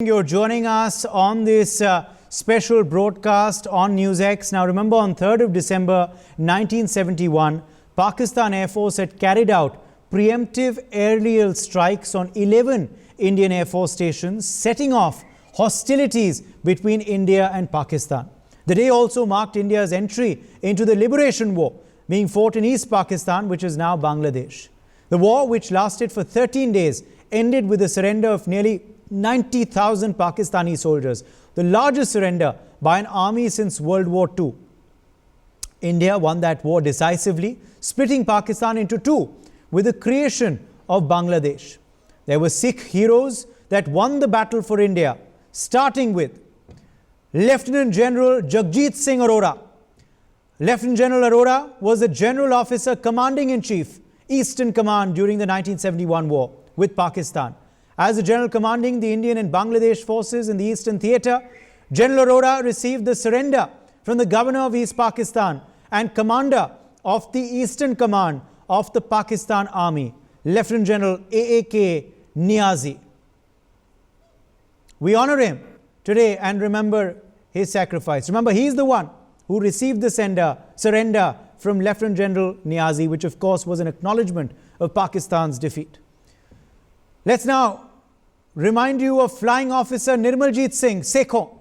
You're joining us on this special broadcast on NewsX. Now remember, on 3rd of December 1971, Pakistan Air Force had carried out preemptive aerial strikes on 11 Indian Air Force stations, setting off hostilities between India and Pakistan. The day also marked India's entry into the Liberation War, being fought in East Pakistan, which is now Bangladesh. The war, which lasted for 13 days, ended with the surrender of nearly 90,000 Pakistani soldiers, the largest surrender by an army since World War II. India won that war decisively, splitting Pakistan into two with the creation of Bangladesh. There were Sikh heroes that won the battle for India, starting with Lieutenant General Jagjit Singh Arora. Lieutenant General Arora was the general officer commanding-in-chief, Eastern Command, during the 1971 war with Pakistan. As the general commanding the Indian and Bangladesh forces in the Eastern Theatre, General Arora received the surrender from the governor of East Pakistan and commander of the Eastern Command of the Pakistan Army, Lieutenant General A.A.K. Niazi. We honor him today and remember his sacrifice. Remember, he is the one who received the surrender from Lieutenant General Niazi, which of course was an acknowledgement of Pakistan's defeat. Let's now remind you of Flying Officer Nirmaljit Singh Sekhon.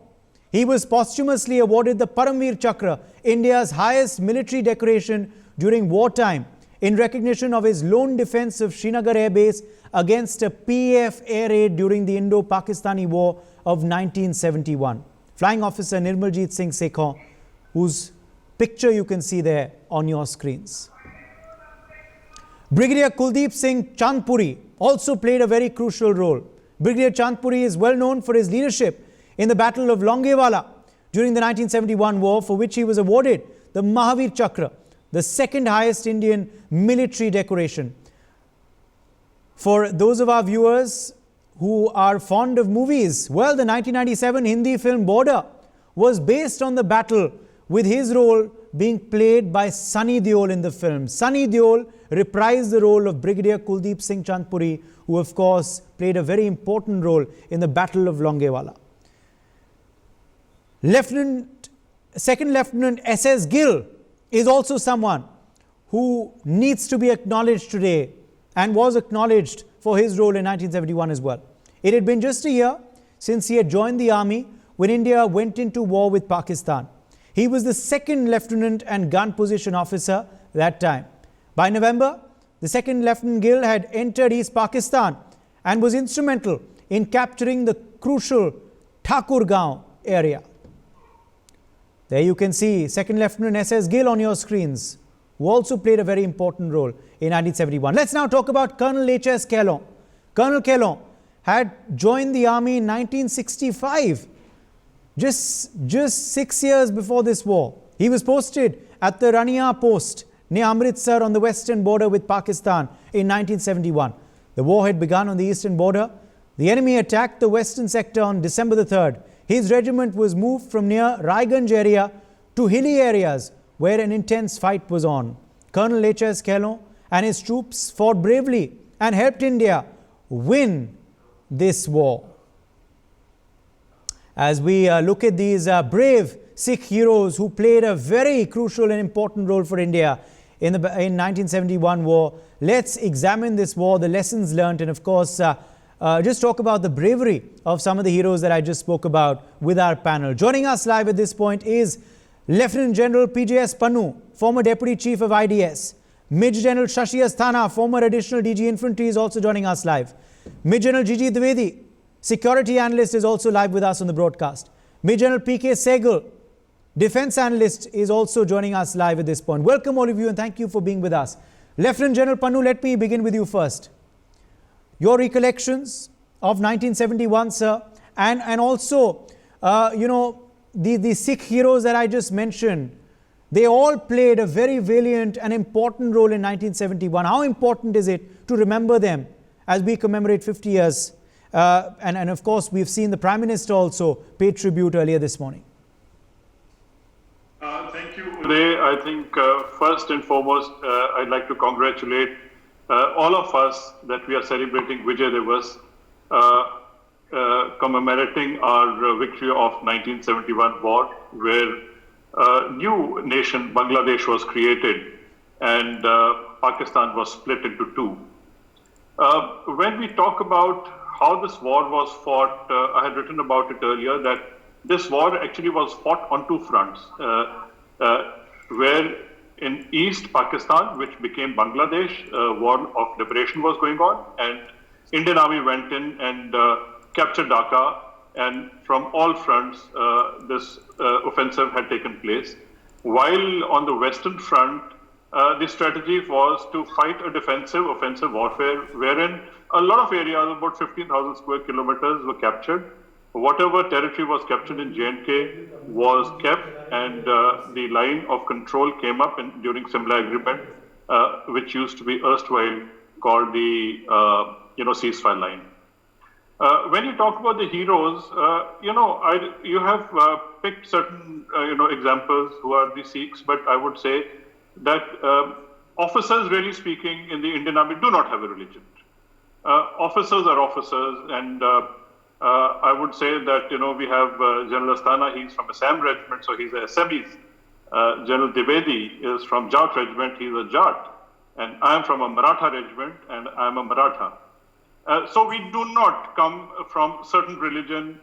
He was posthumously awarded the Paramveer Chakra, India's highest military decoration during wartime, in recognition of his lone defense of Srinagar Air Base against a PAF air raid during the Indo-Pakistani War of 1971. Flying Officer Nirmaljit Singh Sekhon, whose picture you can see there on your screens. Brigadier Kuldeep Singh Chandpuri also played a very crucial role. Brigadier Chandpuri is well known for his leadership in the Battle of Longewala during the 1971 war, for which he was awarded the Mahavir Chakra, the second highest Indian military decoration. For those of our viewers who are fond of movies, well, the 1997 Hindi film Border was based on the battle, with his role being played by Sunny Deol in the film. Sunny Deol reprised the role of Brigadier Kuldeep Singh Chandpuri, who of course played a very important role in the Battle of Longewala. Second Lieutenant S.S. Gill is also someone who needs to be acknowledged today and was acknowledged for his role in 1971 as well. It had been just a year since he had joined the army when India went into war with Pakistan. He was the second lieutenant and gun position officer that time. By November, the second Lieutenant Gill had entered East Pakistan and was instrumental in capturing the crucial Thakurgaon area. There you can see Second Lieutenant S.S. Gill on your screens, who also played a very important role in 1971. Let's now talk about Colonel H.S. Kahlon. Colonel Kahlon had joined the army in 1965, just 6 years before this war. He was posted at the Rania post near Amritsar on the western border with Pakistan in 1971. The war had begun on the eastern border. The enemy attacked the western sector on December the 3rd. His regiment was moved from near Raiganj area to hilly areas where an intense fight was on. Colonel H.S. Kahlon and his troops fought bravely and helped India win this war. As we look at these brave Sikh heroes who played a very crucial and important role for India in 1971 war, let's examine this war, the lessons learned, and of course just talk about the bravery of some of the heroes that I just spoke about with our panel. Joining us live at this point is Lieutenant General P.J.S. Pannu, former Deputy Chief of IDS. Major General Shashi Asthana, former Additional DG Infantry, is also joining us live. Major General G.G. Dwivedi, Security Analyst, is also live with us on the broadcast. Major General P.K. Sehgal, Defense Analyst, is also joining us live at this point. Welcome all of you and thank you for being with us. Lieutenant General Pannu, let me begin with you first. Your recollections of 1971, sir, and also, the Sikh heroes that I just mentioned, they all played a very valiant and important role in 1971. How important is it to remember them as we commemorate 50 years? And of course, we've seen the Prime Minister also pay tribute earlier this morning. Thank you, Uday. I think first and foremost, I'd like to congratulate all of us that we are celebrating Vijay Diwas. commemorating our victory of 1971 war, where a new nation, Bangladesh, was created and Pakistan was split into two. When we talk about how this war was fought, I had written about it earlier that this war actually was fought on two fronts, where in East Pakistan, which became Bangladesh, war of liberation was going on, and Indian Army went in and captured Dhaka, and from all fronts, this offensive had taken place. While on the Western Front, the strategy was to fight a defensive, offensive warfare, wherein a lot of areas, about 15,000 square kilometers, were captured. Whatever territory was captured in J&K was kept, and the line of control came up during Simla Agreement, which used to be erstwhile called the ceasefire line. When you talk about the heroes, you have picked certain examples who are the Sikhs, but I would say that officers, really speaking, in the Indian Army do not have a religion. Officers are officers, and I would say that we have General Astana. He's from Assam Regiment, so he's a Assamese. General Dwivedi is from Jat Regiment. He's a Jat, and I am from a Maratha regiment, and I am a Maratha. So we do not come from certain religion,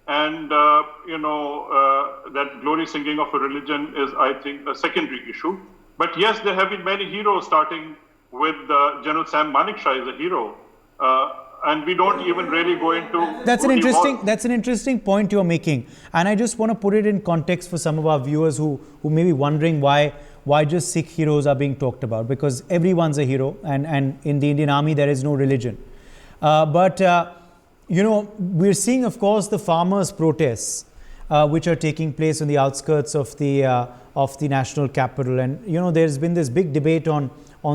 and that glory singing of a religion is, I think, a secondary issue. But yes, there have been many heroes, starting with General Sam Manekshaw is a hero, and we don't even really go into. That's an interesting point you're making, and I just want to put it in context for some of our viewers who may be wondering why just Sikh heroes are being talked about, because everyone's a hero, and in the Indian Army there is no religion. But we're seeing, of course, the farmers' protests, which are taking place on the outskirts of the national capital. And, there's been this big debate on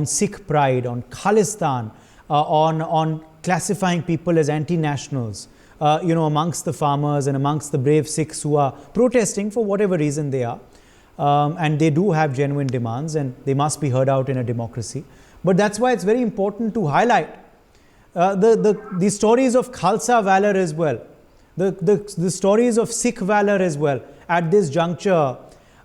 Sikh pride, on Khalistan, on classifying people as anti-nationals, amongst the farmers and amongst the brave Sikhs who are protesting for whatever reason they are. And they do have genuine demands, and they must be heard out in a democracy. But that's why it's very important to highlight the stories of Khalsa valor as well, the stories of Sikh valor as well at this juncture.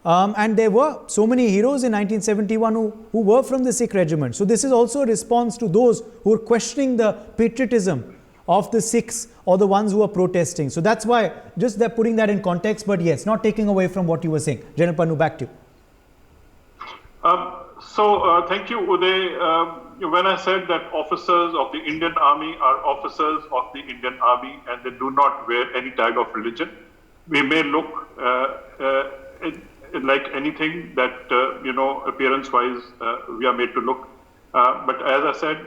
And there were so many heroes in 1971 who were from the Sikh regiment. So this is also a response to those who are questioning the patriotism of the Sikhs or the ones who are protesting. So that's why, just they're putting that in context, but yes, not taking away from what you were saying. General Pannu, back to you. Thank you, Uday. When I said that officers of the Indian Army are officers of the Indian Army and they do not wear any tag of religion, we may look like anything that, appearance-wise, we are made to look. But as I said,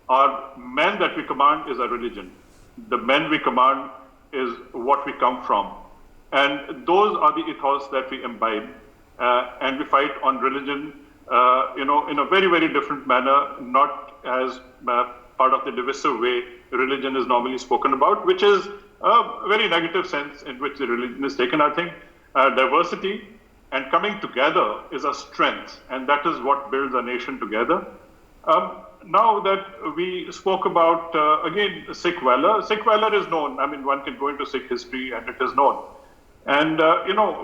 our men that we command is our religion. The men we command is what we come from. And those are the ethos that we imbibe. And we fight on religion, in a very, very different manner, not as part of the divisive way religion is normally spoken about, which is a very negative sense in which the religion is taken. I think diversity and coming together is a strength, and that is what builds a nation together. Now that we spoke about, again, Sikh valor is known. I mean, one can go into Sikh history and it is known. And,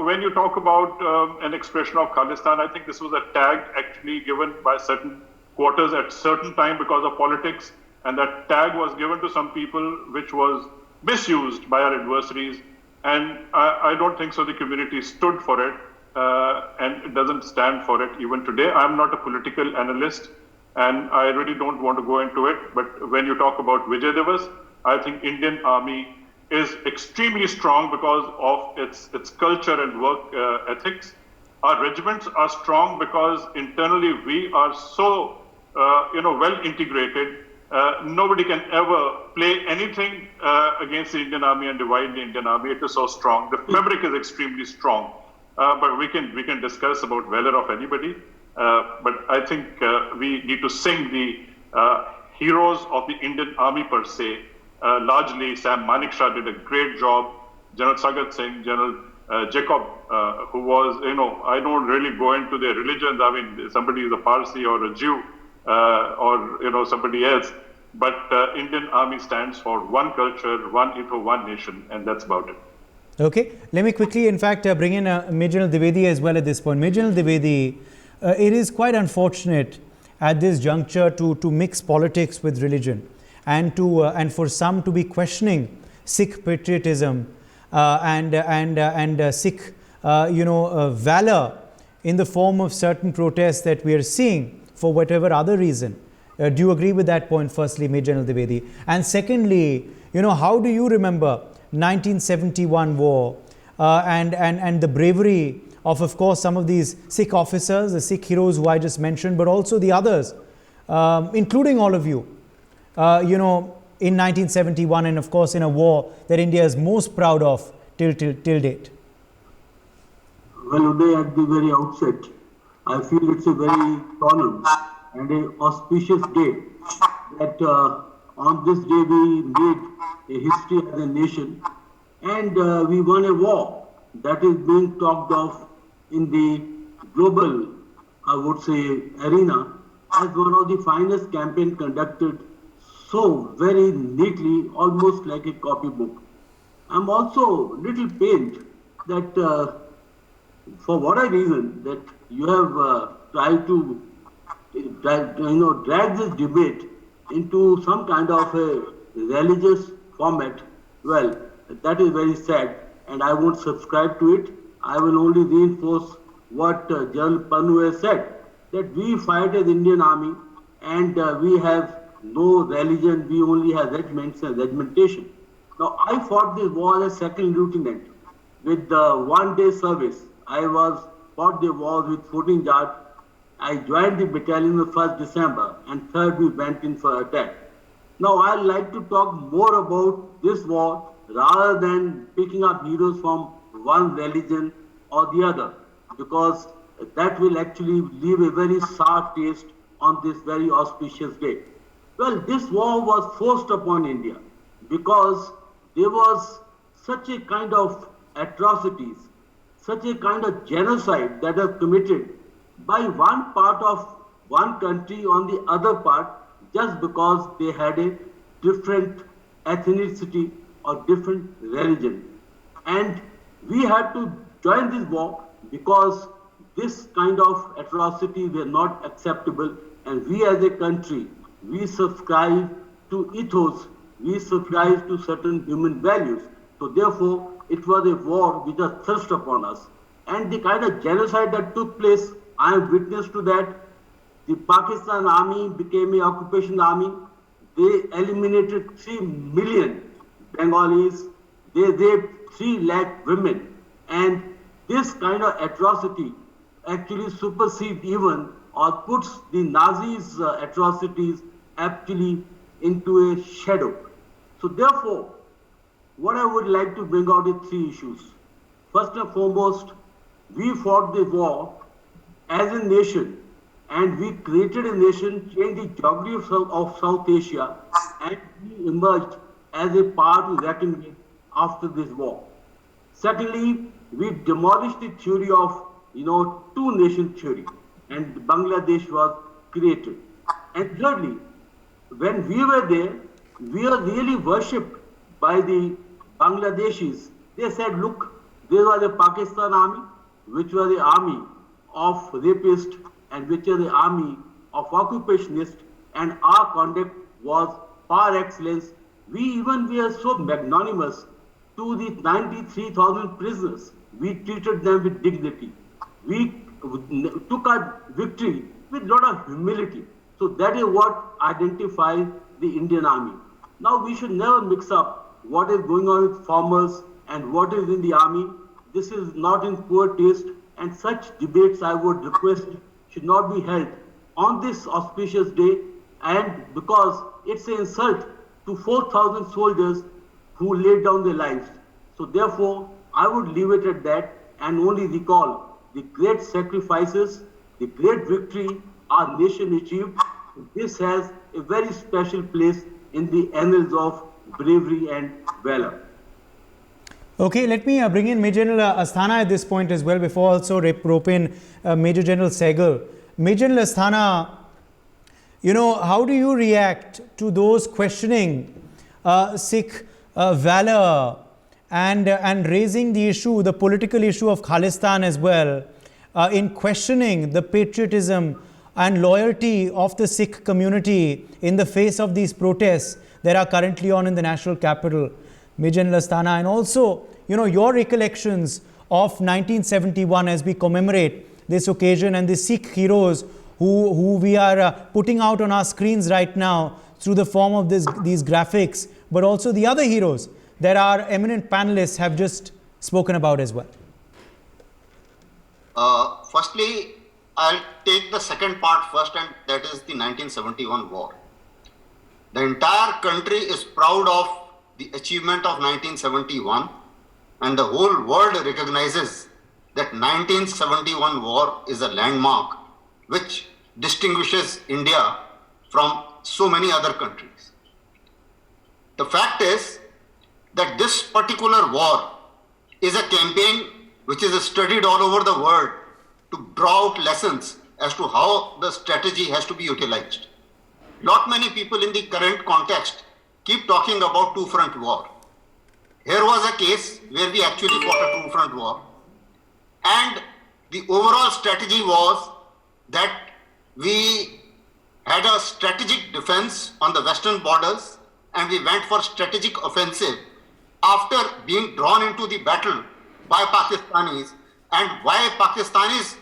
when you talk about an expression of Khalistan, I think this was a tag actually given by certain quarters at certain time because of politics. And that tag was given to some people, which was misused by our adversaries. And I don't think so the community stood for it, and it doesn't stand for it even today. I'm not a political analyst, and I really don't want to go into it. But when you talk about Vijay Diwas, I think Indian Army is extremely strong because of its culture and work ethics. Our regiments are strong because internally we are so well integrated. Nobody can ever play anything against the Indian Army and divide the Indian Army. It is so strong. The fabric is extremely strong. But we can discuss about valor of anybody. But I think we need to sing the heroes of the Indian Army per se. Largely, Sam Manekshaw did a great job. General Sagat Singh, General Jacob, who was, I don't really go into their religions. I mean, somebody is a Parsi or a Jew or, somebody else. But Indian Army stands for one culture, one ethos, one nation, and that's about it. Okay, let me quickly, in fact, bring in Major General Dwivedi as well at this point. Major General Dwivedi, it is quite unfortunate at this juncture to mix politics with religion, and for some to be questioning Sikh patriotism and Sikh, valor in the form of certain protests that we are seeing for whatever other reason. Do you agree with that point, firstly, Major General Dwivedi? And secondly, how do you remember 1971 war and the bravery of course, some of these Sikh officers, the Sikh heroes who I just mentioned, but also the others, including all of you, in 1971, and of course in a war that India is most proud of till date? Well, Uday, at the very outset, I feel it's a very solemn and an auspicious day that on this day we made a history as a nation, and we won a war that is being talked of in the global, I would say, arena as one of the finest campaigns conducted so very neatly, almost like a copybook. I'm also a little pained that for whatever reason that you have tried to drag this debate into some kind of a religious format. Well, that is very sad, and I won't subscribe to it. I will only reinforce what General Pannu has said, that we fight as Indian Army and we have no religion, we only have regiments and regimentation. Now, I fought this war as second lieutenant with one-day service. I fought the war with 14 yards. I joined the battalion on 1st December, and 3rd we went in for attack. Now, I'd like to talk more about this war rather than picking up heroes from one religion or the other, because that will actually leave a very sour taste on this very auspicious day. Well, this war was forced upon India because there was such a kind of atrocities, such a kind of genocide that was committed by one part of one country on the other part just because they had a different ethnicity or different religion. And we had to join this war because this kind of atrocity were not acceptable, and we as a country, we subscribe to ethos, we subscribe to certain human values. So therefore, it was a war which was thrust upon us. And the kind of genocide that took place, I am witness to that. The Pakistan army became an occupation army. They eliminated 3 million Bengalis. They raped 3 lakh women. And this kind of atrocity actually supersedes even or puts the Nazis' atrocities actually into a shadow. So therefore, what I would like to bring out is 3 issues. First and foremost, we fought the war as a nation, and we created a nation, changed the geography of South Asia, and we emerged as a power to reckon with after this war. Secondly, we demolished the theory of, two-nation theory, and Bangladesh was created. And thirdly, when we were there, we were really worshipped by the Bangladeshis. They said, look, there was a Pakistan army, which was the army of rapists and which was the army of occupationists, and our conduct was par excellence. We even were so magnanimous to the 93,000 prisoners. We treated them with dignity. We took our victory with a lot of humility. So that is what identifies the Indian Army. Now we should never mix up what is going on with farmers and what is in the army. This is not in poor taste, and such debates I would request should not be held on this auspicious day, and because it's an insult to 4,000 soldiers who laid down their lives. So therefore, I would leave it at that and only recall the great sacrifices, the great victory our nation achieved. This has a very special place in the annals of bravery and valor. Okay, let me bring in Major General Asthana at this point as well, before also rope in Major General Sehgal. Major General Asthana, how do you react to those questioning Sikh valor and raising the issue, the political issue of Khalistan as well, in questioning the patriotism and loyalty of the Sikh community in the face of these protests that are currently on in the national capital, Mijjan Astana, and also, your recollections of 1971 as we commemorate this occasion and the Sikh heroes who we are putting out on our screens right now through the form of these graphics, but also the other heroes that our eminent panelists have just spoken about as well. Firstly, I'll take the second part first, and that is the 1971 war. The entire country is proud of the achievement of 1971, and the whole world recognizes that 1971 war is a landmark which distinguishes India from so many other countries. The fact is that this particular war is a campaign which is studied all over the world to draw out lessons as to how the strategy has to be utilized. Not many people in the current context keep talking about two-front war. Here was a case where we actually fought a two-front war, and the overall strategy was that we had a strategic defense on the western borders, and we went for strategic offensive after being drawn into the battle by Pakistanis. And why Pakistanis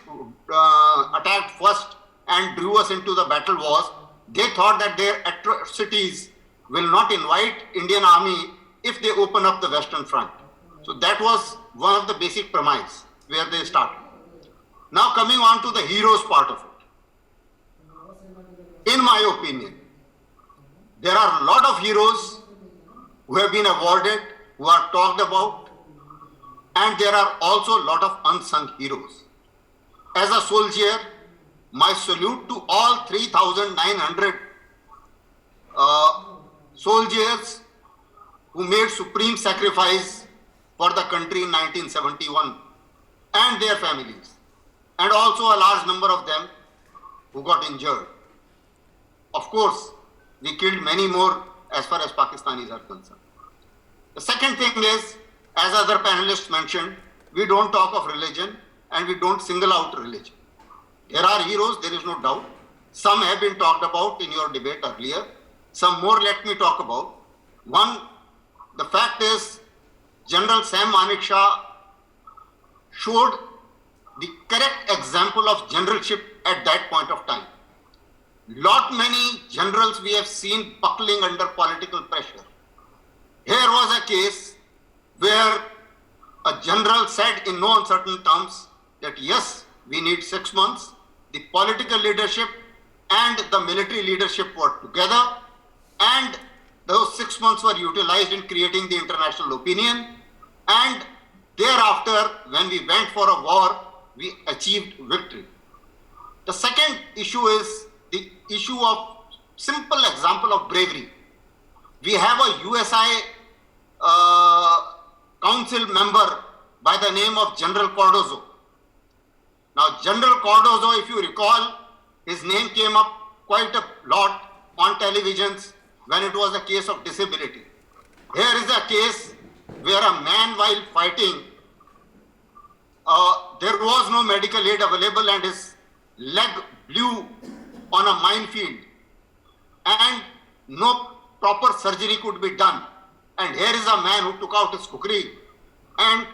attacked first and drew us into the battle was they thought that their atrocities will not invite Indian army if they open up the western front. So that was one of the basic premise where they started. Now coming on to the heroes part of it. In my opinion, there are a lot of heroes who have been awarded, who are talked about, and there are also a lot of unsung heroes. As a soldier, my salute to all 3,900 soldiers who made supreme sacrifice for the country in 1971 and their families, and also a large number of them who got injured. Of course, we killed many more as far as Pakistanis are concerned. The second thing is, as other panelists mentioned, we don't talk of religion and we don't single out religion. There are heroes, there is no doubt. Some have been talked about in your debate earlier. Some more let me talk about. One, the fact is, General Sam Manekshaw showed the correct example of generalship at that point of time. Lot many generals we have seen buckling under political pressure. Here was a case where a general said in no uncertain terms that yes, we need 6 months. The political leadership and the military leadership worked together, and those 6 months were utilized in creating the international opinion. And thereafter, when we went for a war, we achieved victory. The second issue is the issue of simple example of bravery. We have a USI council member by the name of General Cardozo. Now, General Cardozo, if you recall, his name came up quite a lot on televisions when it was a case of disability. Here is a case where a man, while fighting, there was no medical aid available and his leg blew on a minefield and no proper surgery could be done. And here is a man who took out his kukri and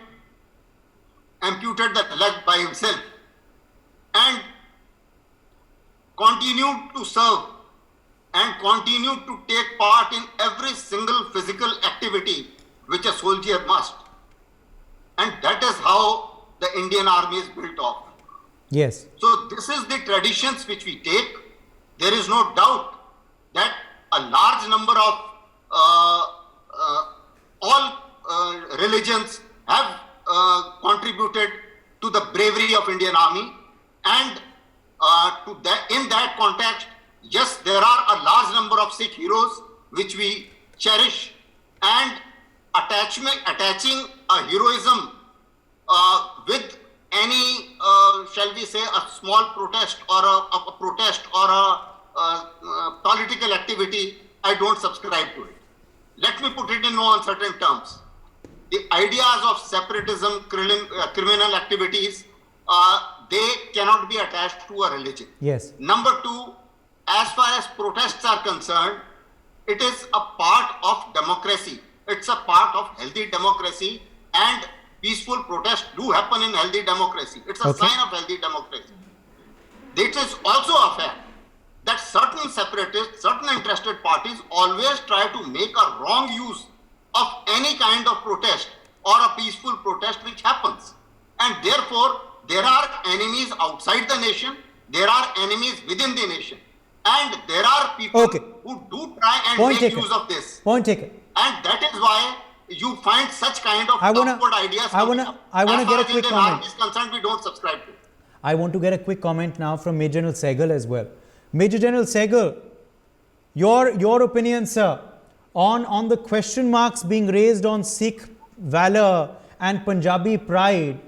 amputated that leg by himself and continued to serve and continued to take part in every single physical activity which a soldier must. And that is how the Indian Army is built off. Yes. So this is the traditions which we take. There is no doubt that a large number of all religions have contributed to the bravery of Indian Army, and in that context, yes, there are a large number of Sikh heroes which we cherish, and attaching a heroism with any, shall we say, a small protest or a protest or political activity, I don't subscribe to it. Let me put it in no uncertain terms. The ideas of separatism, criminal activities, they cannot be attached to a religion. Yes. Number two, as far as protests are concerned, it is a part of democracy. It's a part of healthy democracy, and peaceful protests do happen in healthy democracy. It's a sign of healthy democracy. It is also a fact that certain separatists, certain interested parties always try to make a wrong use of any kind of protest or a peaceful protest which happens. And therefore, there are enemies outside the nation, there are enemies within the nation. And there are people who do try and make use of this. Point taken. And that is why you find such kind of upward ideas coming up. I want to get a quick As far as Indian comment. army is concerned, we don't subscribe to it. I want to get a quick comment now from Major General Sehgal as well. Major General Sehgal, your opinion, sir, on the question marks being raised on Sikh valor and Punjabi pride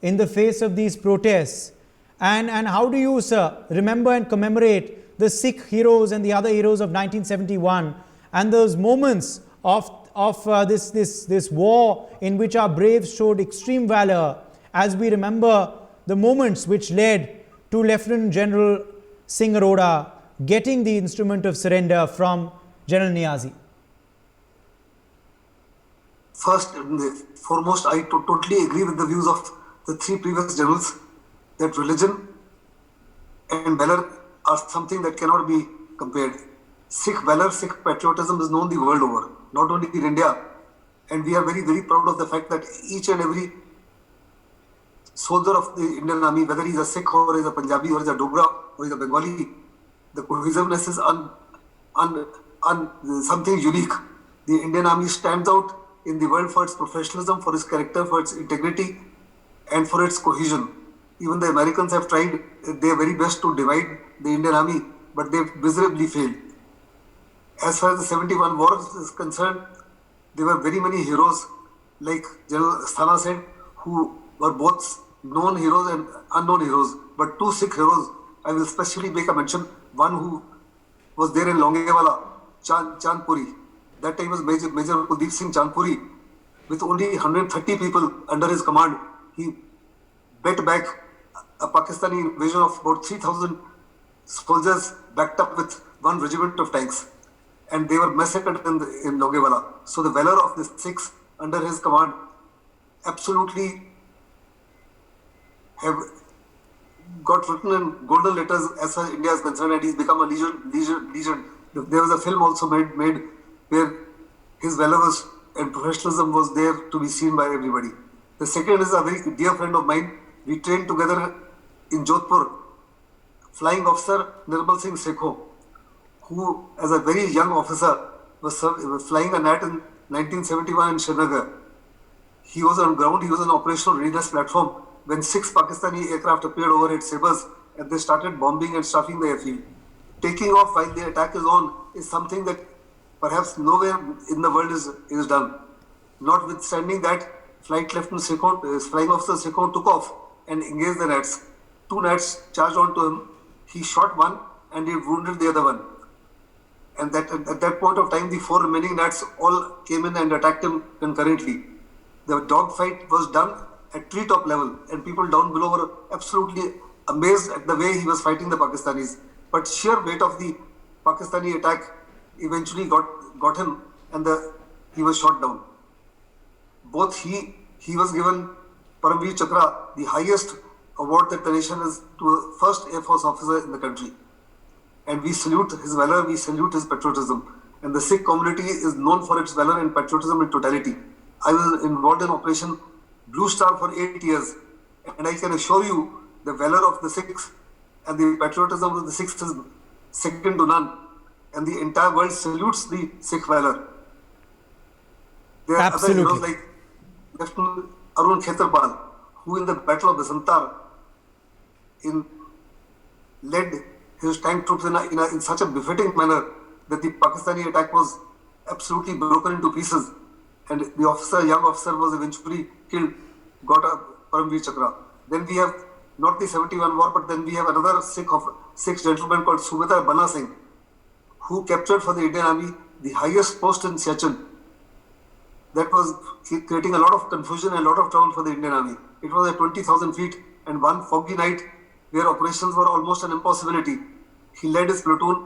in the face of these protests, and how do you, sir, remember and commemorate the Sikh heroes and the other heroes of 1971 and those moments of this war in which our braves showed extreme valor, as we remember the moments which led to Lieutenant General Singh Arora getting the instrument of surrender from General Niazi? First and foremost, I totally agree with the views of the three previous generals that religion and valor are something that cannot be compared. Sikh valor, Sikh patriotism is known the world over, not only in India. And we are very, very proud of the fact that each and every soldier of the Indian Army, whether he is a Sikh or is a Punjabi or is a Dogra or is a Bengali, the cohesiveness is something unique. The Indian Army stands out in the world for its professionalism, for its character, for its integrity, and for its cohesion. Even the Americans have tried their very best to divide the Indian Army, but they've miserably failed. As far as the 71 war is concerned, there were very many heroes, like General Asthana said, who were both known heroes and unknown heroes. But two Sikh heroes, I will especially make a mention. One who was there in Longewala, Chandpuri. That time was Major Kuldeep Singh Chandpuri. With only 130 people under his command, he beat back a Pakistani invasion of about 3,000 soldiers backed up with one regiment of tanks. And they were massacred in Longewala. So the valor of the Sikhs under his command absolutely have got written in golden letters as far as India is concerned, and he's become a legend. There was a film also made where his valor and professionalism was there to be seen by everybody. The second is a very dear friend of mine. We trained together in Jodhpur. Flying officer Nirmal Singh Sekho, who as a very young officer was flying a NAT in 1971 in Srinagar. He was on ground, he was on operational readiness platform when 6 Pakistani aircraft appeared over its sabers and they started bombing and stuffing the airfield. Taking off while the attack is on is something that perhaps nowhere in the world is done. Notwithstanding that, Flight Lieutenant Sekho, Flying Officer Sekho took off and engaged the nats. 2 nats charged onto him. He shot one and he wounded the other one. And at that point of time, the 4 remaining nats all came in and attacked him concurrently. The dogfight was done at treetop level, and people down below were absolutely amazed at the way he was fighting the Pakistanis. But sheer weight of the Pakistani attack eventually got him, and he was shot down. Both he was given Paramveer Chakra, the highest award that the nation is to a first Air Force officer in the country. And we salute his valor, we salute his patriotism. And the Sikh community is known for its valor and patriotism in totality. I was involved in Operation Blue Star for 8 years, and I can assure you the valor of the Sikhs and the patriotism of the Sikhs is second to none. And the entire world salutes the Sikh valor. There are other heroes like Lieutenant Arun Khetarpal, who in the Battle of Basantar led his tank troops in such a befitting manner that the Pakistani attack was absolutely broken into pieces, and the young officer was eventually killed, got a Paramveer Chakra. Then we have not the 71 war, but then we have another Sikh gentleman called Subedar Bana Singh, who captured for the Indian Army the highest post in Siachen. That was creating a lot of confusion and a lot of trouble for the Indian Army. It was at 20,000 feet, and one foggy night where operations were almost an impossibility, he led his platoon,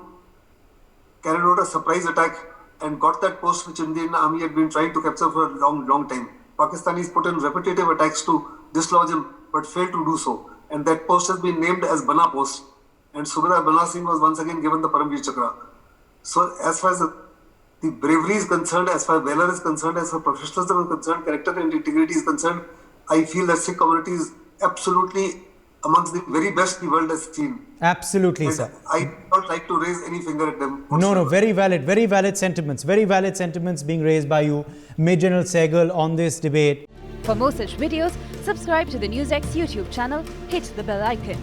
carried out a surprise attack, and got that post which Indian Army had been trying to capture for a long time. Pakistanis put in repetitive attacks to dislodge him, but failed to do so. And that post has been named as Bana Post. And Subedar Bana Singh was once again given the Paramveer Chakra. So as far as the bravery is concerned, as far as valor is concerned, as far as professionalism is concerned, character and integrity is concerned, I feel that Sikh community is absolutely amongst the very best the world has seen. Absolutely, And sir. I don't like to raise any finger at them. No, very valid sentiments being raised by you, Major General Sehgal, on this debate. For more such videos, subscribe to the NewsX YouTube channel, hit the bell icon.